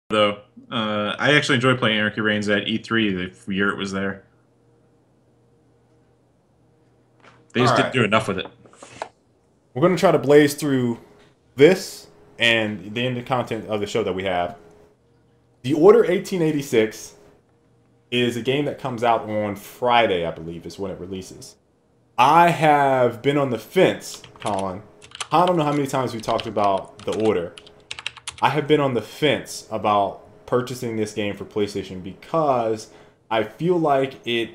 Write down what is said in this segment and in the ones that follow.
though. I actually enjoyed playing Anarchy Reigns at E3 the year it was there. They All just didn't right. do enough with it. We're going to try to blaze through this and the end content of the show that we have. The Order 1886 is a game that comes out on Friday, I believe, is when it releases. I have been on the fence, Colin. I don't know how many times we talked about the Order. I have been on the fence about purchasing this game for PlayStation because I feel like it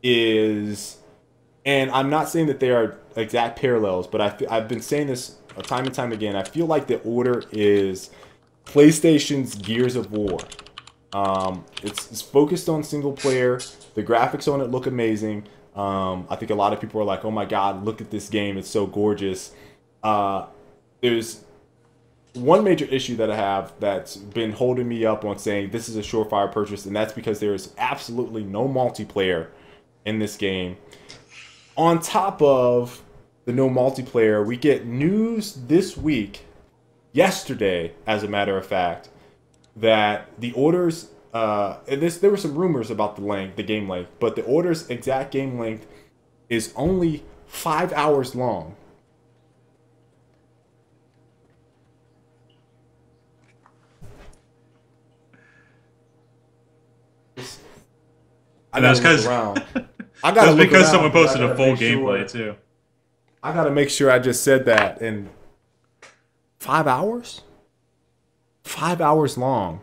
is, and I'm not saying that they are exact parallels, but I've been saying this time and time again. I feel like the Order is PlayStation's Gears of War. It's focused on single player. The graphics on it look amazing. I think a lot of people are like, "Oh my God, look at this game! It's so gorgeous." There's one major issue that I have that's been holding me up on saying this is a surefire purchase, and that's because there is absolutely no multiplayer in this game. On top of the no multiplayer, we get news this week, yesterday, as a matter of fact, that the Order's there were some rumors about the game length, but the Order's exact game length is only 5 hours long. I And that's gotta look because around. I gotta that's look because around someone because I posted a gotta full make sure. gameplay too. I gotta make sure I just said that in 5 hours. 5 hours long.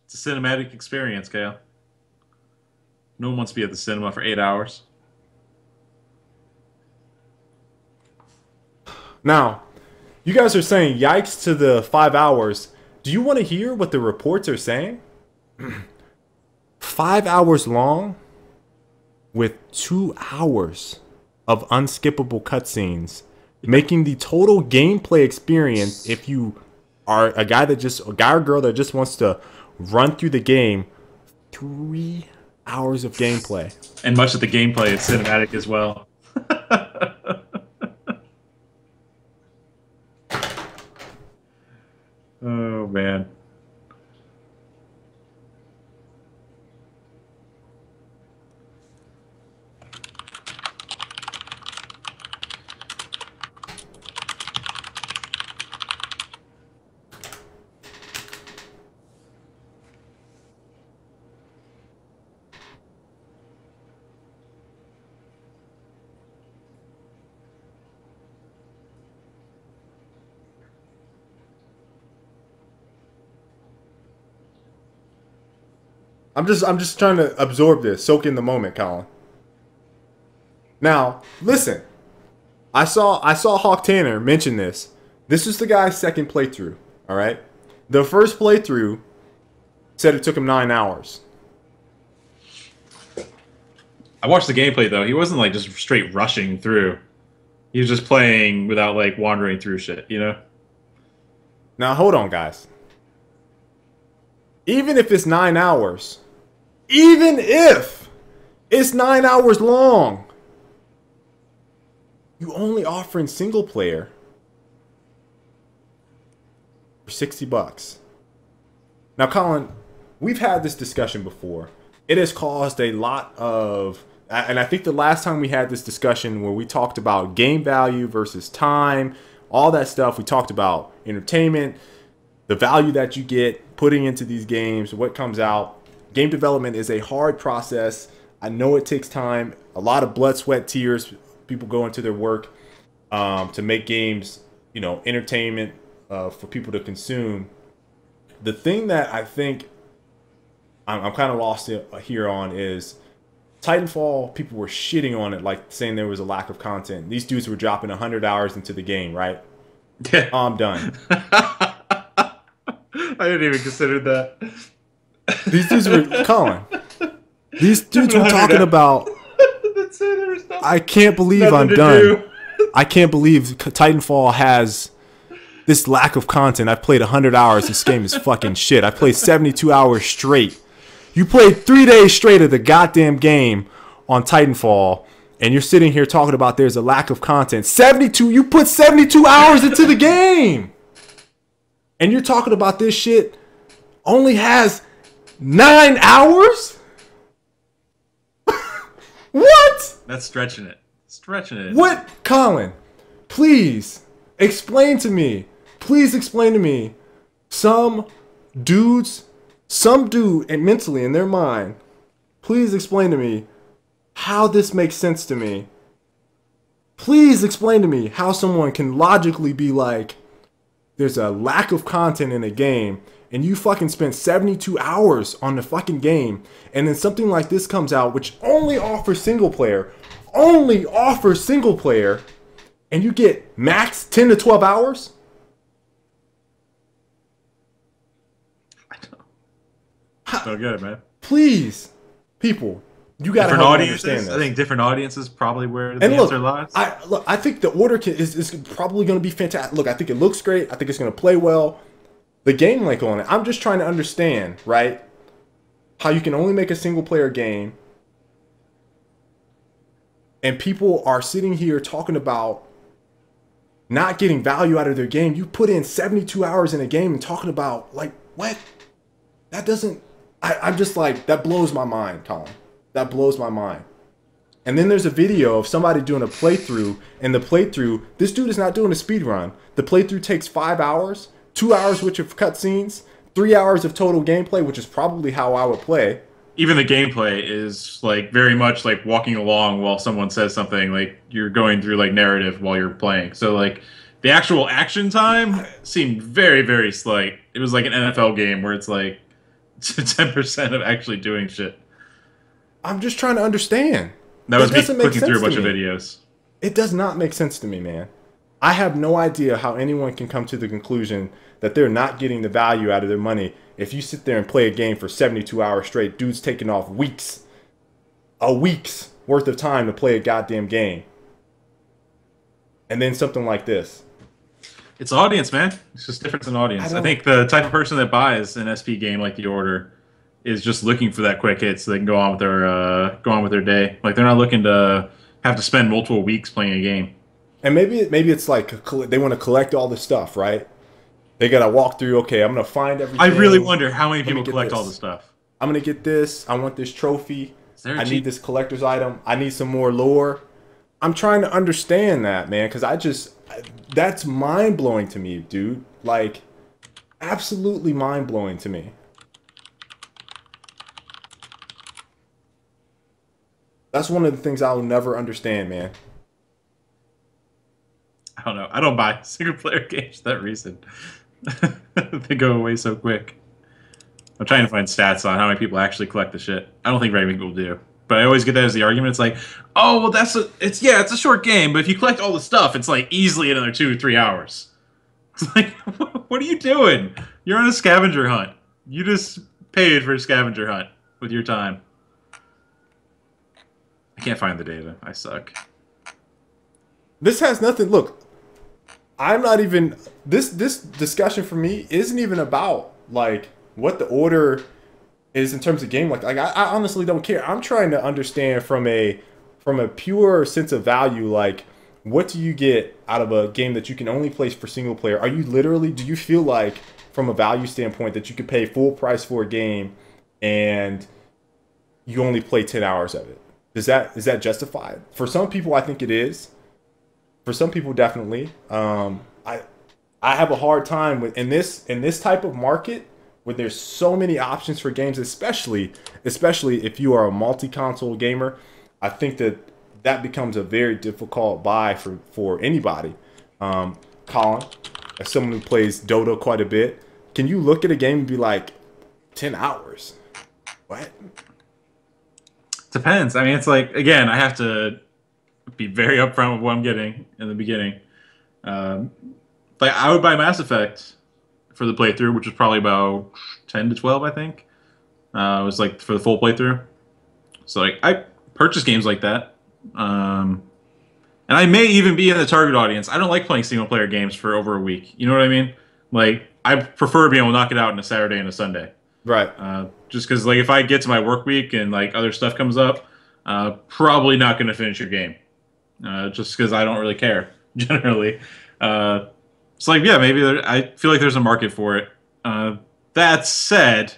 It's a cinematic experience, Kale. No one wants to be at the cinema for 8 hours. Now, you guys are saying yikes to the 5 hours. Do you want to hear what the reports are saying? 5 hours long with 2 hours of unskippable cutscenes, making the total gameplay experience, if you are a guy or girl that just wants to run through the game, 3 hours of gameplay. And much of the gameplay is cinematic as well. Oh man. I'm just trying to absorb this, soak in the moment, Colin. Now, listen. I saw Hawk Tanner mention this. This was the guy's second playthrough, all right? The first playthrough said it took him 9 hours. I watched the gameplay though. He wasn't like just straight rushing through. He was just playing without like wandering through shit, you know? Now, hold on, guys. Even if it's 9 hours, even if it's 9 hours long, you only offering single player for $60. Now, Colin, we've had this discussion before. It has caused a lot of, and I think the last time we had this discussion where we talked about game value versus time, all that stuff, we talked about entertainment, the value that you get putting into these games, what comes out. Game development is a hard process. I know it takes time, a lot of blood, sweat, tears. People go into their work to make games, you know, entertainment for people to consume. The thing that I think I'm kind of lost here on is Titanfall. People were shitting on it, like saying there was a lack of content. These dudes were dropping 100 hours into the game, right? Yeah. I'm done. I didn't even consider that. These dudes were Colin. These dudes were talking about. I can't believe I'm done. I can't believe Titanfall has this lack of content. I've played 100 hours. This game is fucking shit. I played 72 hours straight. You played 3 days straight of the goddamn game on Titanfall, And you're sitting here talking about there's a lack of content. 72, you put 72 hours into the game. And you're talking about this shit only has 9 hours? What? That's stretching it. Stretching it. What? Colin, please explain to me. Please explain to me. Some dude and mentally in their mind, please explain to me how this makes sense to me. Please explain to me how someone can logically be like, there's a lack of content in a game, and you fucking spent 72 hours on the fucking game, and then something like this comes out, which only offers single player, and you get max 10 to 12 hours? I don't. So good, man. Please, people. You got to understand this. I think different audiences probably where the answer lies. I think the order is probably going to be fantastic. Look, I think it looks great. I think it's going to play well. The game link on it, I'm just trying to understand, right? How you can only make a single player game. And people are sitting here talking about not getting value out of their game. You put in 72 hours in a game and talking about, like, what? That doesn't... I'm just like, that blows my mind, Colin. That blows my mind. And then there's a video of somebody doing a playthrough, and the playthrough, this dude is not doing a speed run. The playthrough takes 5 hours, 2 hours which of cutscenes, 3 hours of total gameplay, which is probably how I would play. Even the gameplay is like very much like walking along while someone says something, like you're going through like narrative while you're playing. So like the actual action time seemed very, very slight. It was like an NFL game where it's like 10% of actually doing shit. I'm just trying to understand. That was me clicking through a bunch of videos. It does not make sense to me, man. I have no idea how anyone can come to the conclusion that they're not getting the value out of their money if you sit there and play a game for 72 hours straight. Dude's taking off a week's worth of time to play a goddamn game. And then something like this. It's audience, man. It's just difference in audience. I think the type of person that buys an SP game like The Order is just looking for that quick hit so they can go on with their day. Like they're not looking to have to spend multiple weeks playing a game. And maybe it's like they want to collect all this stuff, right? They gotta walk through. Okay, I'm gonna find everything. I really wonder how many people collect all this stuff. I'm gonna get this. I want this trophy. I need this collector's item. I need some more lore. I'm trying to understand that, man, because that's mind blowing to me, dude. Like, absolutely mind blowing to me. That's one of the things I'll never understand, man. I don't know. I don't buy single-player games for that reason. They go away so quick. I'm trying to find stats on how many people actually collect the shit. I don't think very many people do. But I always get that as the argument. It's like, oh, well, it's a short game, but if you collect all the stuff, it's like easily another 2 or 3 hours. It's like, what are you doing? You're on a scavenger hunt. You just paid for a scavenger hunt with your time. I can't find the data. I suck. This has nothing. Look, I'm not even. This discussion for me isn't even about like what the order is in terms of game. Like I honestly don't care. I'm trying to understand from a pure sense of value. Like, what do you get out of a game that you can only play for single player? Are you literally? Do you feel like from a value standpoint that you could pay full price for a game and you only play 10 hours of it? Is that justified? For some people, I think it is. For some people, definitely. I have a hard time with in this type of market where there's so many options for games, especially if you are a multi-console gamer. I think that becomes a very difficult buy for anybody. Colin, as someone who plays Dota quite a bit, can you look at a game and be like, 10 hours? What? Depends. I mean, it's like, again, I have to be very upfront with what I'm getting in the beginning. Like, I would buy Mass Effect for the playthrough, which was probably about 10 to 12, I think. It was like for the full playthrough. So like, I purchase games like that. And I may even be in the target audience. I don't like playing single player games for over a week. You know what I mean? Like, I prefer being able to knock it out in a Saturday and a Sunday. Right. Just because, like, if I get to my work week and like other stuff comes up, probably not going to finish your game, just because I don't really care generally. It's like, yeah, maybe I feel like there's a market for it. That said,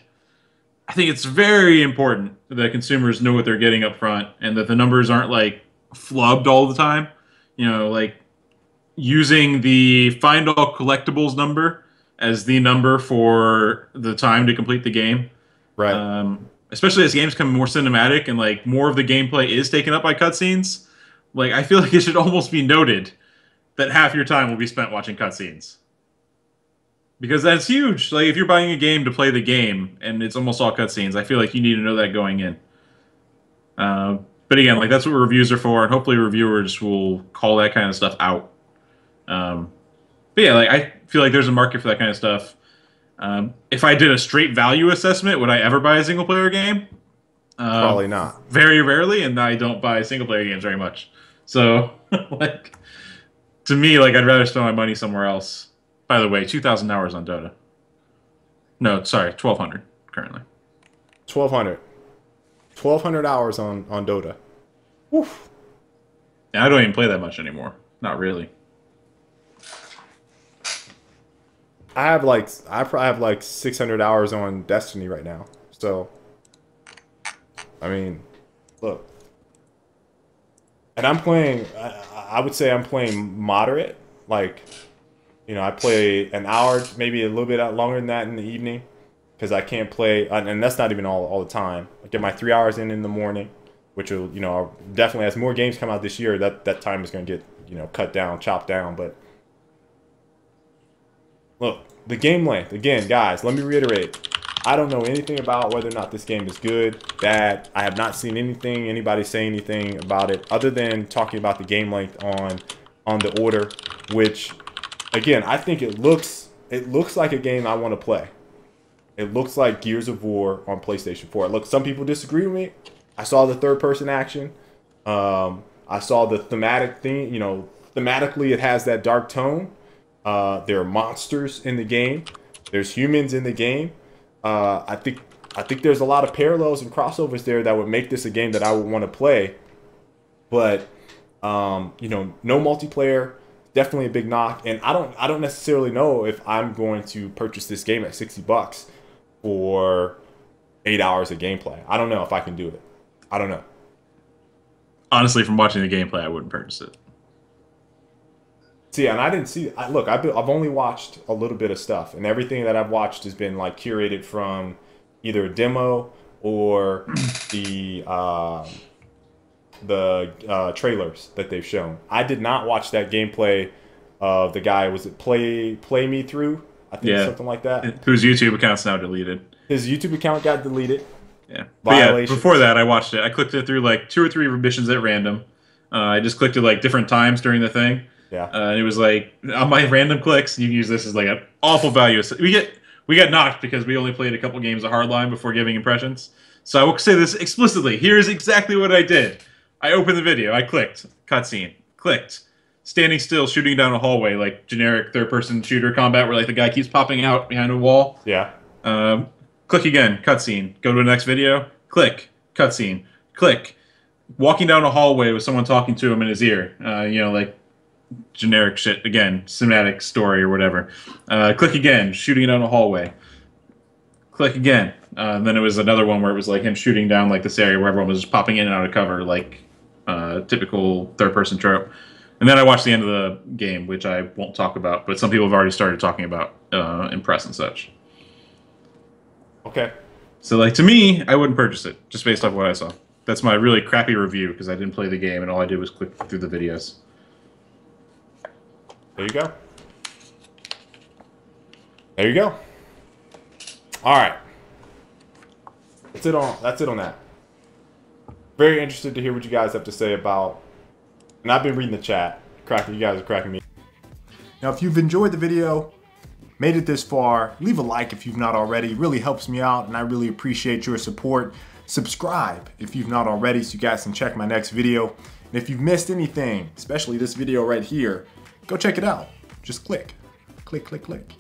I think it's very important that consumers know what they're getting up front and that the numbers aren't like flubbed all the time. You know, like using the find all collectibles number as the number for the time to complete the game. Right. Especially as games become more cinematic and like more of the gameplay is taken up by cutscenes. Like I feel like it should almost be noted that half your time will be spent watching cutscenes. Because that's huge. Like, if you're buying a game to play the game, and it's almost all cutscenes, I feel like you need to know that going in. But again, like, that's what reviews are for, and hopefully reviewers will call that kind of stuff out. But yeah, like, I feel like there's a market for that kind of stuff. If I did a straight value assessment, would I ever buy a single-player game? Probably not. Very rarely, and I don't buy single-player games very much. So, like, to me, like, I'd rather spend my money somewhere else. By the way, 2,000 hours on Dota. No, sorry, 1,200 currently. 1,200. 1,200 hours on Dota. Woof. And I don't even play that much anymore. Not really. I probably have like 600 hours on Destiny right now. So, I mean, look. And I'm playing, I would say I'm playing moderate. Like, you know, I play an hour, maybe a little bit longer than that in the evening, because I can't play, and that's not even all the time. I get my 3 hours in the morning, which will, you know, definitely as more games come out this year, that time is going to get, you know, cut down, chopped down. But look, the game length, again, guys, let me reiterate. I don't know anything about whether or not this game is good, bad. I have not seen anybody say anything about it, other than talking about the game length on the order, which, again, I think it looks like a game I want to play. It looks like Gears of War on PlayStation 4. Look, some people disagree with me. I saw the third-person action. I saw the thematic thing. You know, thematically, it has that dark tone. There are monsters in the game. There's humans in the game. I think there's a lot of parallels and crossovers there that would make this a game that I would want to play. But you know, no multiplayer. Definitely a big knock, and I don't necessarily know if I'm going to purchase this game at $60 for 8 hours of gameplay. I don't know if I can do it. I don't know. Honestly, from watching the gameplay, I wouldn't purchase it. See, and I didn't see. Look, I've only watched a little bit of stuff, and everything that I've watched has been like curated from either a demo or the trailers that they've shown. I did not watch that gameplay of the guy. Was it Play Me Through? I think something like that. Whose YouTube account's now deleted. His YouTube account got deleted. Yeah. But yeah, before that, I watched it. I clicked it through like 2 or 3 missions at random. I just clicked it like different times during the thing. Yeah. And it was like on my random clicks, you can use this as like an awful value. We got knocked because we only played a couple games of Hardline before giving impressions. So I will say this explicitly. Here's exactly what I did. I opened the video. I clicked cutscene. Clicked. Standing still, shooting down a hallway, like generic third-person shooter combat, where like the guy keeps popping out behind a wall. Yeah. Click again. Cutscene. Go to the next video. Click. Cutscene. Click. Walking down a hallway with someone talking to him in his ear. You know, like generic shit. Again, cinematic story or whatever. Click again. Shooting down a hallway. Click again. Then it was another one where it was like him shooting down like this area where everyone was just popping in and out of cover, like typical third-person trope. And then I watched the end of the game, which I won't talk about, but some people have already started talking about in press and such. Okay. So, like, to me, I wouldn't purchase it, just based off what I saw. That's my really crappy review, because I didn't play the game, and all I did was click through the videos. There you go. There you go. All right. That's it on that. Very interested to hear what you guys have to say about. And I've been reading the chat. You guys are cracking me. Now, if you've enjoyed the video, made it this far, leave a like if you've not already. It really helps me out, and I really appreciate your support. Subscribe if you've not already so you guys can check my next video. And if you've missed anything, especially this video right here, go check it out. Just click. Click, click, click.